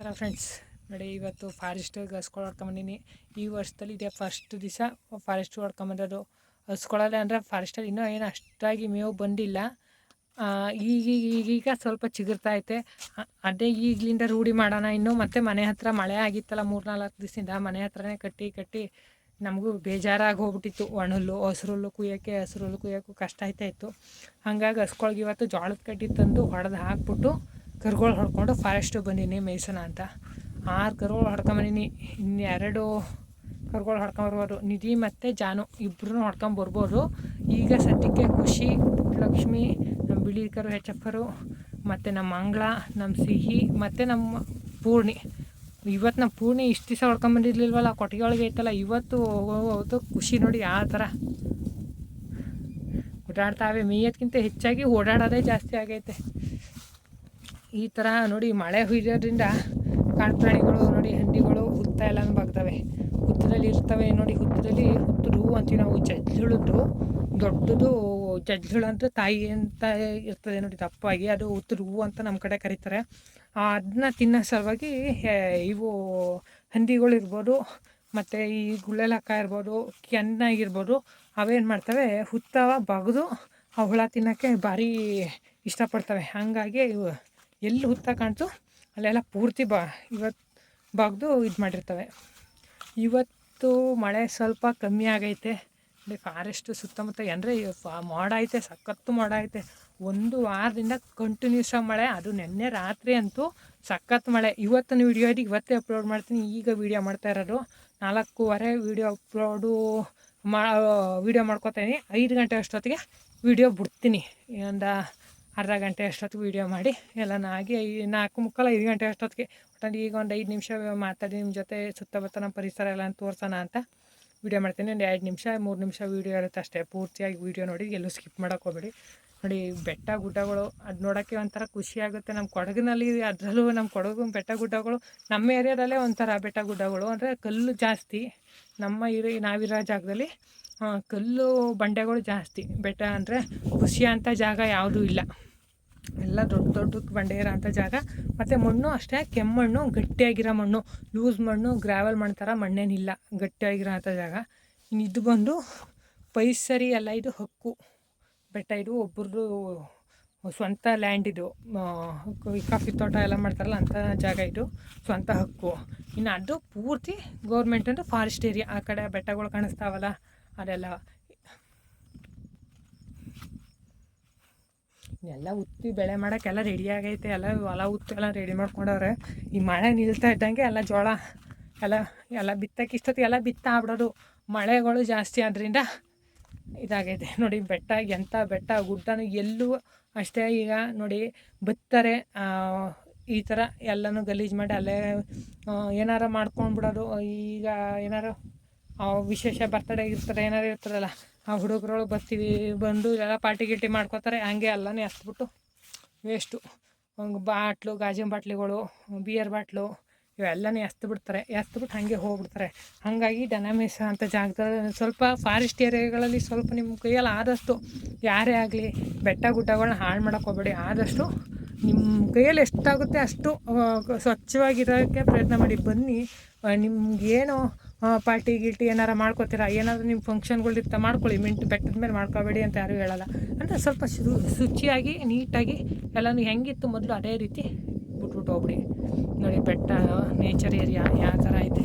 ನಮಸ್ಕಾರ ಫ್ರೆಂಡ್ಸ್. ನೋಡಿ, ಇವತ್ತು ಫಾರೆಸ್ಟಿಗೆ ಹಸ್ಕೊಳ್ ಹೊಡ್ಕೊಂಬಂದಿನಿ. ಈ ವರ್ಷದಲ್ಲಿ ಇದೇ ಫಸ್ಟ್ ದಿವಸ ಫಾರೆಸ್ಟ್ ಹೊಡ್ಕೊಂಬಂದದು. ಹಸ್ಕೊಳ್ಳೋದೆ ಅಂದರೆ ಫಾರೆಸ್ಟಲ್ಲಿ ಇನ್ನೂ ಏನು ಅಷ್ಟಾಗಿ ಮೇವು ಬಂದಿಲ್ಲ. ಈಗೀಗ ಸ್ವಲ್ಪ ಚಿಗುರ್ತಾಯಿತೆ. ಅದೇ ಈಗಲಿಂದ ರೂಢಿ ಮಾಡೋಣ ಇನ್ನು. ಮತ್ತು ಮನೆ ಹತ್ರ ಮಳೆ ಆಗಿತ್ತಲ್ಲ 3-4 ದಿವಸದಿಂದ, ಮನೆ ಹತ್ರನೇ ಕಟ್ಟಿ ನಮಗೂ ಬೇಜಾರಾಗಿ ಹೋಗ್ಬಿಟ್ಟಿತ್ತು. ಒಣಹುಲ್ಲು ಹಸ್ರುಲ್ಲು ಕುಯ್ಯೋಕ್ಕೂ ಕಷ್ಟ ಆಯ್ತಾಯಿತ್ತು. ಹಾಗಾಗಿ ಹಸ್ಕೊಳ್ಗೆ ಇವತ್ತು ಜೋಳದ ಕಡ್ಡಿ ತಂದು ಹೊಡೆದು ಹಾಕ್ಬಿಟ್ಟು ಕರುಗಳು ಹೊಡ್ಕೊಂಡು ಫಾರೆಸ್ಟಿಗೆ ಬಂದೀನಿ ಮೇಯ್ಸೋಣ ಅಂತ. 6 ಕರುಗಳು ಹೊಡ್ಕೊಂಬಂದೀನಿ. ಇನ್ನು 2 ಕರುಗಳು ಹೊಡ್ಕೊಂಬರ್ಬೋದು. ನಿಧಿ ಮತ್ತು ಜಾನು ಇಬ್ಬರೂ ಹೊಡ್ಕೊಂಬರ್ಬೋದು. ಈಗ ಸದ್ಯಕ್ಕೆ ಖುಷಿ, ಲಕ್ಷ್ಮಿ, ನಮ್ಮ ಬಿಳಿ ಕರು ಹೆಚ್ಚಪ್ಪರು, ಮತ್ತು ನಮ್ಮ ಮಂಗಳ, ನಮ್ಮ ಸಿಹಿ ಮತ್ತು ನಮ್ಮ ಪೂರ್ಣಿ. ಇವತ್ತು ನಮ್ಮ ಪೂರ್ಣಿ ಇಷ್ಟು ದಿವಸ ಹೊಡ್ಕೊಂಬಂದಿರ್ಲಿಲ್ವಲ್ಲ, ಕೊಟ್ಟಿಗೆ ಒಳಗೆ ಐತಲ್ಲ. ಇವತ್ತು ಖುಷಿ ನೋಡಿ ಯಾವ ಥರ ಓಡಾಡ್ತಾವೆ. ಮೇಯೋದ್ಕಿಂತ ಹೆಚ್ಚಾಗಿ ಓಡಾಡೋದೇ ಜಾಸ್ತಿ ಆಗೈತೆ. ಈ ಥರ ನೋಡಿ, ಮಳೆ ಹುಯ್ಯೋದ್ರಿಂದ ಕಾಡು ಪ್ರಾಣಿಗಳು ನೋಡಿ, ಹಂದಿಗಳು ಹುತ್ತ ಎಲ್ಲನೂ ಬಾಗ್ತವೆ. ಹುತ್ತದಲ್ಲಿ ಇರ್ತವೆ ನೋಡಿ. ಹುತ್ತದಲ್ಲಿ ಹುತ್ತದು ಅಂತೀವಿ ನಾವು. ಜಜ್ಜುಳದ್ದು ದೊಡ್ಡದು ಜಜ್ಜುಳು ಅಂತ ತಾಯಿ ಅಂತ ಇರ್ತದೆ ನೋಡಿ, ದಪ್ಪಾಗಿ. ಅದು ಹುತ್ತದ ಹೂವು ಅಂತ ನಮ್ಮ ಕಡೆ ಕರೀತಾರೆ. ಅದನ್ನ ತಿನ್ನೋ ಸಲುವಾಗಿ ಇವು ಹಂದಿಗಳು ಇರ್ಬೋದು, ಮತ್ತು ಈ ಗುಳ್ಳೆಲಕ್ಕ ಇರ್ಬೋದು, ಕೆನ್ನಾಗಿರ್ಬೋದು, ಅವೇನು ಮಾಡ್ತವೆ, ಹುತ್ತವ ಬಗ್ದು ಆ ಹುಳ ತಿನ್ನೋಕ್ಕೆ ಭಾರಿ ಇಷ್ಟಪಡ್ತವೆ. ಹಾಗಾಗಿ ಇವು ಎಲ್ಲಿ ಹುತ್ತ ಕಾಣ್ತು ಅಲ್ಲೆಲ್ಲ ಪೂರ್ತಿ ಇವತ್ತು ಬಗ್ದು ಇದು ಮಾಡಿರ್ತವೆ. ಇವತ್ತು ಮಳೆ ಸ್ವಲ್ಪ ಕಮ್ಮಿ ಆಗೈತೆ. ಇಲ್ಲಿ ಫಾರೆಸ್ಟ್ ಸುತ್ತಮುತ್ತ ಅಂದರೆ ಮೋಡ ಐತೆ, ಸಖತ್ತು ಮೋಡ ಐತೆ. 1 ವಾರದಿಂದ ಕಂಟಿನ್ಯೂಸ್ ಆಗಿ ಮಳೆ. ಅದು ನೆನ್ನೆ ರಾತ್ರಿ ಅಂತೂ ಸಖತ್ತು ಮಳೆ. ಇವತ್ತಿನ ವೀಡಿಯೋ ಇದೆ, ಇವತ್ತೇ ಅಪ್ಲೋಡ್ ಮಾಡ್ತೀನಿ. ಈಗ ವೀಡಿಯೋ ಮಾಡ್ತಾ ಇರೋದು 4:15 ವೀಡಿಯೋ ಮಾಡ್ಕೊತೀನಿ. 5 ಗಂಟೆ ಅಷ್ಟೊತ್ತಿಗೆ ವೀಡಿಯೋ ಬಿಡ್ತೀನಿ. ಒಂದು ಅರ್ಧ ಗಂಟೆ ಅಷ್ಟೊತ್ತಿಗೆ ವೀಡಿಯೋ ಮಾಡಿ ಎಲ್ಲನೂ ಆಗಿ 4:45 5 ಗಂಟೆ ಅಷ್ಟೊತ್ತಿಗೆ ಒಟ್ಟಲ್ಲಿ ಈಗ ಒಂದು 5 ನಿಮಿಷ ಮಾತಾಡಿ ನಿಮ್ಮ ಜೊತೆ ಸುತ್ತಮುತ್ತ ನಮ್ಮ ಪರಿಸರ ಎಲ್ಲ ತೋರಿಸೋಣ ಅಂತ ವೀಡಿಯೋ ಮಾಡ್ತೀನಿ. ಒಂದು 2 ನಿಮಿಷ 3 ನಿಮಿಷ ವೀಡಿಯೋ ಇರುತ್ತೆ ಅಷ್ಟೇ. ಪೂರ್ತಿಯಾಗಿ ವೀಡಿಯೋ ನೋಡಿ, ಎಲ್ಲೂ ಸ್ಕಿಪ್ ಮಾಡೋಕ್ಕೆ ಹೋಗಬೇಡಿ. ನೋಡಿ, ಬೆಟ್ಟ ಗುಡ್ಡಗಳು ಅದು ನೋಡೋಕ್ಕೆ ಒಂಥರ ಖುಷಿಯಾಗುತ್ತೆ. ನಮ್ಮ ಕೊಡಗಿನಲ್ಲಿ, ಅದರಲ್ಲೂ ನಮ್ಮ ಕೊಡಗು ಬೆಟ್ಟ ಗುಡ್ಡಗಳು, ನಮ್ಮ ಏರಿಯಾದಲ್ಲೇ ಒಂಥರ ಬೆಟ್ಟ ಗುಡ್ಡಗಳು ಅಂದರೆ ಕಲ್ಲು ಜಾಸ್ತಿ. ನಾವಿರೋ ಜಾಗದಲ್ಲಿ ಕಲ್ಲು ಬಂಡೆಗಳು ಜಾಸ್ತಿ. ಬೆಟ್ಟ ಅಂದರೆ ಖುಷಿ ಅಂತ ಜಾಗ ಯಾವುದೂ ಇಲ್ಲ. ಎಲ್ಲ ದೊಡ್ಡ ಬಂಡೆ ಇರೋ ಅಂಥ ಜಾಗ. ಮತ್ತು ಮಣ್ಣು ಅಷ್ಟೇ, ಕೆಮ್ಮಣ್ಣು, ಗಟ್ಟಿಯಾಗಿರೋ ಮಣ್ಣು. ಲೂಸ್ ಮಣ್ಣು, ಗ್ರಾವೆಲ್ ಮಣ್ಣು ಥರ ಮಣ್ಣೇನಿಲ್ಲ, ಗಟ್ಟಿಯಾಗಿರೋ ಅಂಥ ಜಾಗ. ಇನ್ನು ಇದು ಬಂದು ಪೈಸರಿ ಅಲ್ಲ, ಇದು ಹಕ್ಕು ಬೆಟ್ಟ. ಇದು ಒಬ್ಬರದು ಸ್ವಂತ ಲ್ಯಾಂಡ್. ಇದು ಕಾಫಿ ತೋಟ ಎಲ್ಲ ಮಾಡ್ತಾರಲ್ಲ ಅಂಥ ಜಾಗ. ಇದು ಸ್ವಂತ ಹಕ್ಕು. ಇನ್ನು ಅದು ಪೂರ್ತಿ ಗೌರ್ಮೆಂಟ್ ಅಂದರೆ ಫಾರೆಸ್ಟ್ ಏರಿಯಾ. ಆ ಕಡೆ ಬೆಟ್ಟಗಳು ಕಾಣಿಸ್ತಾವಲ್ಲ ಅದೆಲ್ಲ. ಎಲ್ಲ ಉತ್ತಿ ಬೆಳೆ ಮಾಡೋಕ್ಕೆಲ್ಲ ರೆಡಿ ಆಗೈತೆ. ಹೊಲ ಉತ್ತು ಎಲ್ಲ ರೆಡಿ ಮಾಡ್ಕೊಂಡವ್ರೆ. ಈ ಮಳೆ ನಿಲ್ತಾ ಇದ್ದಂಗೆ ಎಲ್ಲ ಜೋಳ ಎಲ್ಲ ಬಿತ್ತಕ್ಕೆ ಇಷ್ಟೊತ್ತಿಗೆಲ್ಲ ಬಿತ್ತ ಆಗ್ಬಿಡೋದು. ಮಳೆಗಳು ಜಾಸ್ತಿ ಆದ್ದರಿಂದ ಇದಾಗೈತೆ ನೋಡಿ. ಎಂಥ ಬೆಟ್ಟ ಗುಡ್ಡನೂ ಎಲ್ಲೂ ಅಷ್ಟೇ. ಈಗ ನೋಡಿ ಬತ್ತಾರೆ ಈ ಥರ ಎಲ್ಲನೂ ಗಲೀಜು ಮಾಡಿ ಅಲ್ಲೇ ಏನಾರು ಮಾಡ್ಕೊಂಡ್ಬಿಡೋದು. ಈಗ ಏನಾರು ವಿಶೇಷ ಬರ್ತಡೇ ಇರ್ತಾರೆ, ಏನಾರು ಇರ್ತದಲ್ಲ, ಆ ಹುಡುಗರುಗಳು ಬಂದು ಎಲ್ಲ ಪಾರ್ಟಿ ಗಿಟಿ ಮಾಡ್ಕೋತಾರೆ. ಹಂಗೆ ಎಲ್ಲನೇ ಎಸ್ಬಿಟ್ಟು ವೇಸ್ಟು. ಬಾಟ್ಲು, ಗಾಜಿನ ಬಾಟ್ಲಿಗಳು, ಬಿಯರ್ ಬಾಟ್ಲು ಇವೆಲ್ಲನೇ ಎಸ್ಬಿಟ್ಟು ಹಾಗೆ ಹೋಗ್ಬಿಡ್ತಾರೆ. ಹಾಗಾಗಿ ದನ ಮೇಯ್ಸೋ ಅಂಥ ಜಾಗದಲ್ಲಿ ಸ್ವಲ್ಪ ಫಾರೆಸ್ಟ್ ಏರಿಯಾಗಳಲ್ಲಿ ಸ್ವಲ್ಪ ನಿಮ್ಮ ಕೈಯಲ್ಲಿ ಆದಷ್ಟು, ಯಾರೇ ಆಗಲಿ ಬೆಟ್ಟ ಗುಡ್ಡಗಳನ್ನ ಹಾಳು ಮಾಡೋಕ್ಕೆ ಹೋಗಬೇಡಿ. ಆದಷ್ಟು ನಿಮ್ಮ ಕೈಯಲ್ಲಿ ಎಷ್ಟಾಗುತ್ತೆ ಅಷ್ಟು ಸ್ವಚ್ಛವಾಗಿರೋಕ್ಕೆ ಪ್ರಯತ್ನ ಮಾಡಿ. ಬನ್ನಿ, ನಿಮ್ಗೇನು ಪಾರ್ಟಿ ಗಿಲ್ಟಿ ಏನಾರು ಮಾಡ್ಕೋತೀರಾ, ಏನಾದರೂ ನಿಮ್ಮ ಫಂಕ್ಷನ್ಗಳಿರ್ತಾ ಮಾಡ್ಕೊಳ್ಳಿ. ಬೆಟ್ಟದ ಮೇಲೆ ಮಾಡ್ಕೋಬೇಡಿ ಅಂತ ಯಾರೂ ಹೇಳಲ್ಲ. ಅಂದರೆ ಸ್ವಲ್ಪ ಶುಚಿಯಾಗಿ ನೀಟಾಗಿ ಎಲ್ಲನೂ ಹೆಂಗಿತ್ತು ಮೊದಲು ಅದೇ ರೀತಿ ಬಿಟ್ಬಿಟ್ಟು ಹೋಗ್ಬಿಡಿ. ನೋಡಿ, ಬೆಟ್ಟ ನೇಚರ್ ಏರಿಯಾ ಯಾವ ಥರ ಐತೆ.